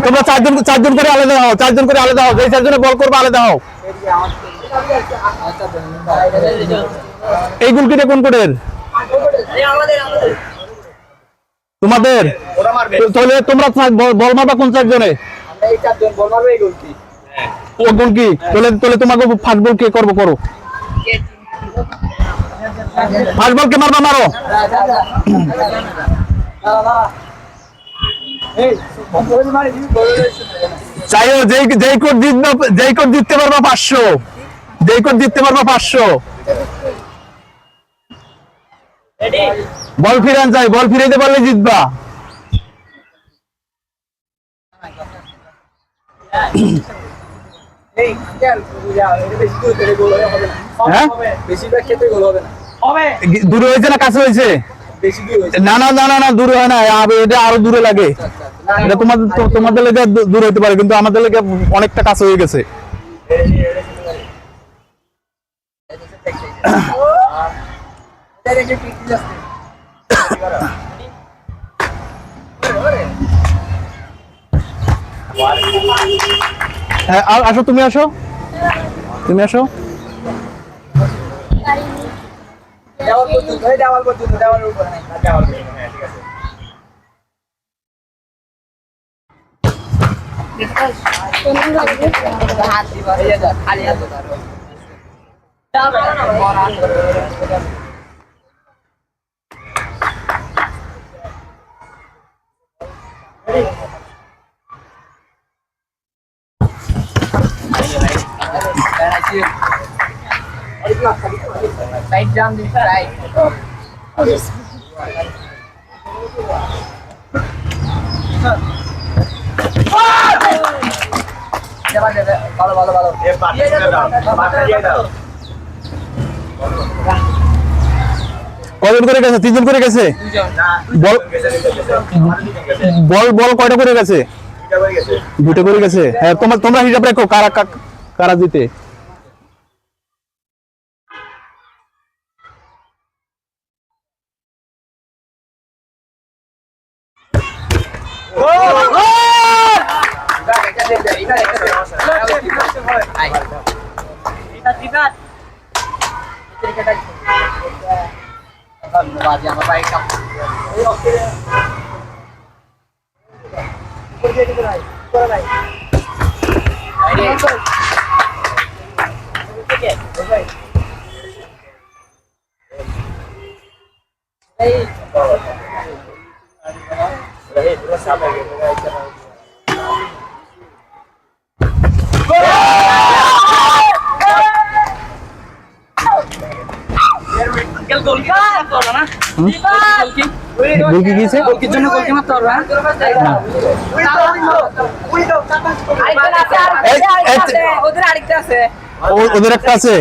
তোমরা চারজন করে আলাদা হও, চারজন করে আলাদা হও, এই চারজনে বল করবে আলাদা হও। এই গোলকিটা কোন কোডের? তোমাদের? তাহলে তোমরা বল মারবা কোন চারজনে? ও গোলকি, তাহলে তোমাকে ফার্স্ট বল কে করবো? করো ফার্স্ট বল কে মারবা, মারো। চাইও যেই কোড জিততে পারবা 500, যেই কোড জিততে পারবা 500। বল ফিরান চাই, বল ফিরাইতে পারলে জিতবা। দূরে হয়েছে না কাছে হয়েছে? না না না না না, দূরে হয় না, এটা আরো দূরে লাগে। এটা তোমাদের লেগে দূর হইতে পারে, কিন্তু আমাদের লেগে অনেকটা কাছে হয়ে গেছে। হ্যাঁ আসো, তুমি আসো, তুমি আসো। Right down this side. কয়জন করে গেছে? 3 জন করে গেছে। বল বল কয়টা করে গেছে? 2টা করে গেছে। হ্যাঁ তোমরা হিসাব রাখো কারা কারা জিতে। গোলকি গিয়েছে, গোলকির জন্য গোলকি মারতে পারবে। ওদের একটা আছে।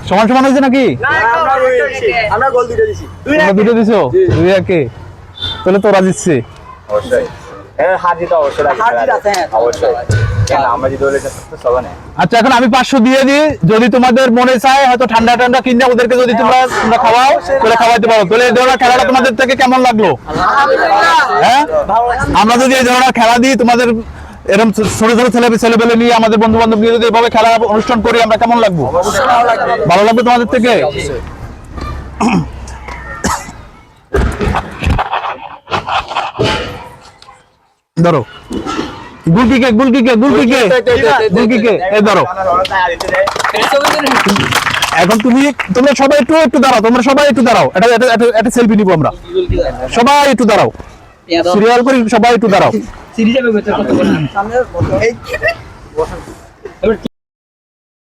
সমান সমান হয়েছে নাকি? আমরা গোল দুটো দিছি। দুটো দিছো? 2-1। তাহলে তোরা জিতছে। অবশ্যই। হার জিত অবশ্যই লাগে। হার জিত আছে অবশ্যই। কেন আমরা জিত হলে তো সব না। আচ্ছা এখন আমি 500 দিয়ে দিই, যদি তোমাদের মনে চায় হয়তো ঠান্ডা ঠান্ডা কিনে ওদেরকে যদি তোমরা খাওয়াও তাহলে খাওয়াইতে পারো। তাহলে এই ধরনের খেলাটা তোমাদের থেকে কেমন লাগলো? হ্যাঁ আমরা যদি এই ধরনের খেলা দিই, তোমাদের এরকম ছোট ছোট ছেলেপেলে নিয়ে আমাদের বন্ধু বান্ধব নিয়ে যদি এভাবে খেলা অনুষ্ঠান করি, আমরা কেমন লাগবো? ভালো লাগবে তোমাদের থেকে? ধরো গুলকিকে এই ধরো। এখন তোমরা সবাই একটু দাঁড়াও, একটা সেলফি নিবো আমরা। সবাই একটু দাঁড়াও, সিরিয়াল করে সবাই একটু দাঁড়াও।